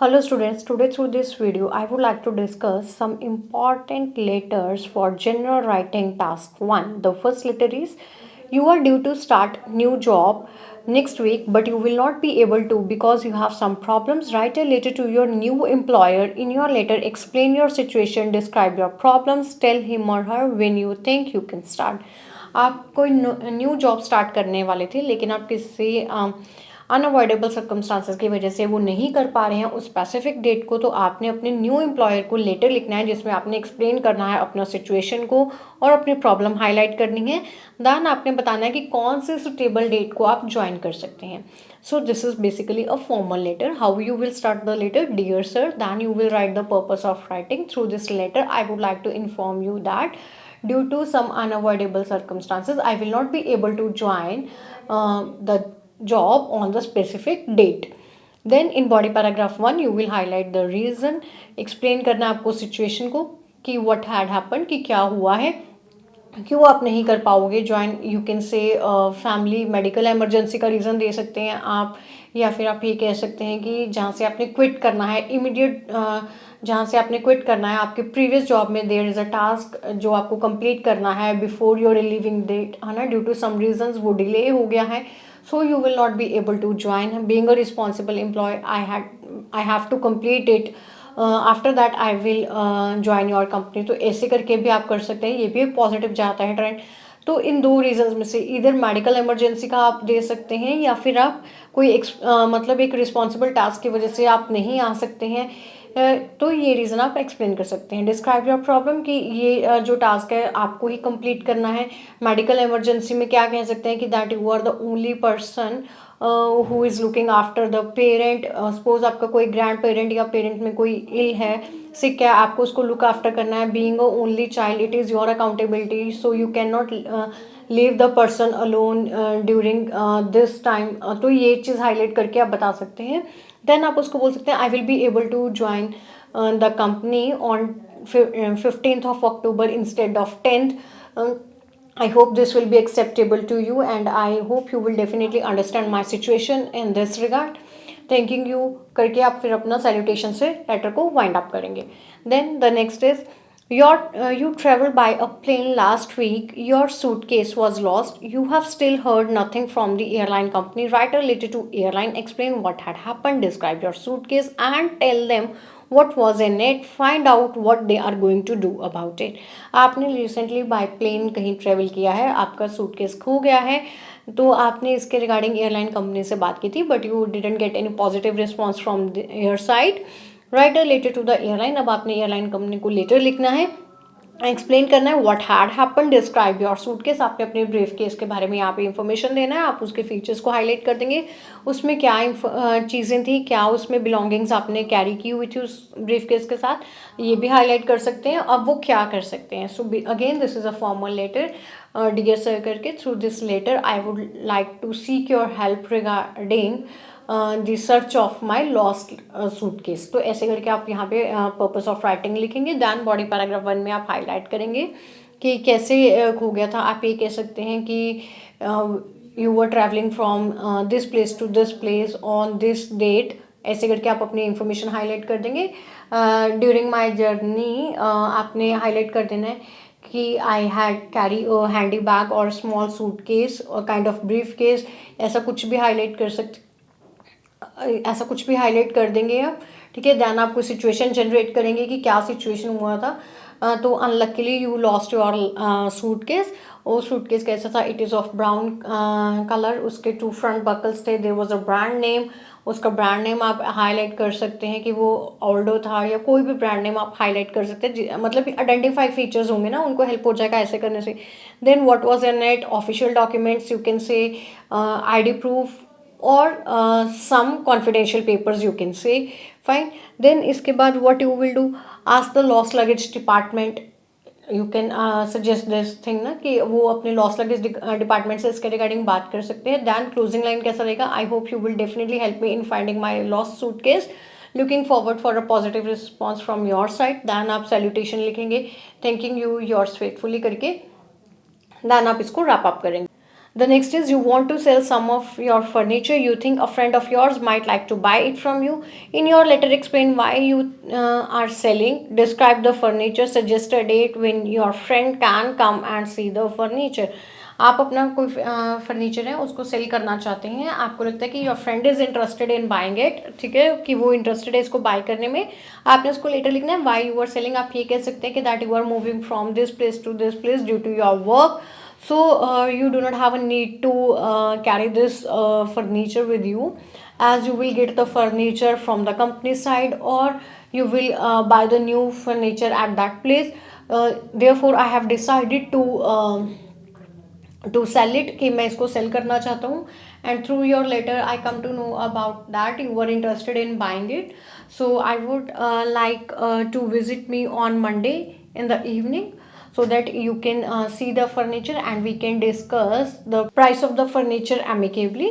Hello students, today through this video I would like to discuss some important letters for general writing task 1. The first letter is you are due to start new job next week but you will not be able to because you have some problems. Write a letter to your new employer. In your letter explain your situation, describe your problems, tell him or her when you think you can start. आप कोई new job start करने वाले थे लेकिन आप किसी unavoidable circumstances की वजह से वो नहीं कर पा रहे हैं उस स्पेसिफिक डेट को, तो आपने अपने न्यू एम्प्लॉयर को लेटर लिखना है जिसमें आपने एक्सप्लेन करना है अपना सिचुएशन को और अपनी प्रॉब्लम हाईलाइट करनी है. दैन आपने बताना है कि कौन से सुटेबल डेट को आप ज्वाइन कर सकते हैं. So this is basically a formal letter. How you will start the letter? Dear sir, then you will write the purpose of writing. Through this letter, I would like to inform you that due to some unavoidable circumstances, I will not be able to join the job on the specific date. Then in body paragraph 1, you will highlight the reason. Explain करना है आपको situation को कि what had happened, कि क्या हुआ है, क्यों आप नहीं कर पाओगे ज्वाइन. यू कैन से फैमिली मेडिकल इमरजेंसी का रीज़न दे सकते हैं आप, या फिर आप ये कह सकते हैं कि जहाँ से आपने क्विट करना है इमीडिएट, जहाँ से आपने क्विट करना है आपके प्रीवियस जॉब में देयर इज़ अ टास्क जो आपको कंप्लीट करना है बिफोर योर लिविंग डेट, है ना. ड्यू टू सम रीजंस वो डिले हो गया है, so you will not be able to join. Being a responsible employee, I have to complete it. After that I will join your company. तो ऐसे करके भी आप कर सकते हैं, ये भी एक पॉजिटिव जाता है ट्रेंड. तो इन दो रीजंस में से इधर मेडिकल इमरजेंसी का आप दे सकते हैं या फिर आप कोई मतलब एक रिस्पॉन्सिबल टास्क की वजह से आप नहीं आ सकते हैं. तो ये रीज़न आप एक्सप्लेन कर सकते हैं. डिस्क्राइब योर प्रॉब्लम कि ये जो टास्क है आपको ही कंप्लीट करना है. मेडिकल इमरजेंसी में क्या कह सकते हैं कि that you are the only person who is looking after the parent. Suppose आपका कोई ग्रैंड पेरेंट या पेरेंट में कोई इल है, सिक है, आपको उसको लुक आफ्टर करना है. Being a only child it is your accountability, so you can not leave the person alone during this time. तो ये चीज़ हाईलाइट करके आप बता सकते हैं. देन आप उसको बोल सकते हैं I will be able to join the company on 15th of October instead of 10th. I hope this will be acceptable to you and I hope you will definitely understand my situation in this regard. Thanking you करके आप फिर अपना salutation से letter को wind up करेंगे. Then the next is you traveled by a plane last week. Your suitcase was lost. You have still heard nothing from the airline company. Write a letter to airline. Explain what had happened. Describe your suitcase and tell them what was in it. Find out what they are going to do about it. आपने recently by plane कहीं travel किया है, आपका suitcase खो गया है, तो आपने इसके रिगार्डिंग एयरलाइन कंपनी से बात की थी but you didn't get any positive response from your side. Write a letter to the airline. अब आपने एयरलाइन कंपनी को लेटर लिखना है, एक्सप्लेन करना है what had happen. Describe your suitcase. आपने अपने ब्रीफ केस के बारे में यहाँ पे इंफॉर्मेशन देना है. आप उसके फीचर्स को हाईलाइट कर देंगे, उसमें क्या चीज़ें थी, क्या उसमें बिलोंगिंग्स आपने कैरी की हुई थी उस ब्रीफ केस के साथ, ये भी हाईलाइट कर सकते हैं. अब वो क्या कर सकते हैं. So again this is a formal letter. Dear sir करके through this letter I would like to seek your help regarding the search of my lost suitcase. तो ऐसे करके आप यहाँ पे पर्पस ऑफ राइटिंग लिखेंगे. दैन बॉडी पैराग्राफ 1 में आप हाईलाइट करेंगे कि कैसे खो गया था. आप ये कह सकते हैं कि you were travelling from this place to this place on this date. ऐसे करके आप अपनी इंफॉर्मेशन हाईलाइट कर देंगे. ड्यूरिंग माई जर्नी आपने हाईलाइट कर देना है कि I had carry handy bag और स्मॉल सूट केस और काइंड ऑफ ब्रीफ केस. ऐसा कुछ भी हाईलाइट कर सकते, ऐसा कुछ भी हाईलाइट कर देंगे आप. ठीक है. दैन आपको सिचुएशन जनरेट करेंगे कि क्या सिचुएशन हुआ था. तो unluckily you lost your suitcase. वो सूटकेस कैसा था, it is of brown colour. उसके 2 फ्रंट बकल्स थे. There was a brand name. उसका ब्रांड नेम आप हाईलाइट कर सकते हैं कि वो ऑल्डो था या कोई भी ब्रांड नेम आप हाईलाइट कर सकते हैं. मतलब आइडेंटिफाई फीचर्स होंगे ना, उनको हेल्प हो जाएगा ऐसे करने से. Then what was in it, official documents you can say, ID proof और some confidential papers you can say. Fine. Then इसके बाद what you will do, ask the lost luggage department. You can suggest this thing ना कि वो अपने lost luggage department से इसके regarding बात कर सकते हैं. Then closing line कैसा रहेगा, I hope you will definitely help me in finding my lost suitcase. Looking forward for a positive response from your side. Then आप salutation लिखेंगे, thanking you yours faithfully करके. Then आप इसको wrap up करेंगे. The next is you want to sell some of your furniture. You think a friend of yours might like to buy it from you. In your letter, explain why you are selling. Describe the furniture. Suggest a date when your friend can come and see the furniture. आप अपना कोई furniture है उसको cell करना चाहते हैं, आपको लगता है कि your friend is interested in buying it, ठीक है, कि वो इंटरेस्टेड है इसको बाय करने में. आपने उसको लेटर लिखना है वाई यू आर सेलिंग. आप ये कह सकते हैं कि that you are moving from this place to this place due to your work. So you do not have a need to carry this furniture with you, as you will get the furniture from the company side, or you will buy the new furniture at that place. Therefore I have decided to sell it, कि मैं इसको cell करना चाहता हूँ. And through your letter I come to know about that you were interested in buying it. So I would like to visit me on Monday in the evening, so that you can see the furniture and we can discuss the price of the furniture amicably.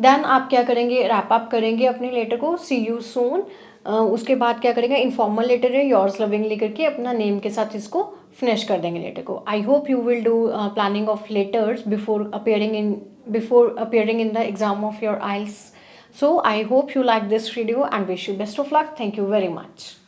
Then आप क्या करेंगे, wrap up करेंगे अपने letter को. सी you soon. उसके बाद क्या करेंगे, इनफॉर्मल लेटर है योर्स लविंगली करके अपना नेम के साथ इसको फिनिश कर देंगे लेटर को. I hope you will do planning of letters before appearing in the exam of your IELTS. So I hope you like this video and wish you best of luck. Thank you very much.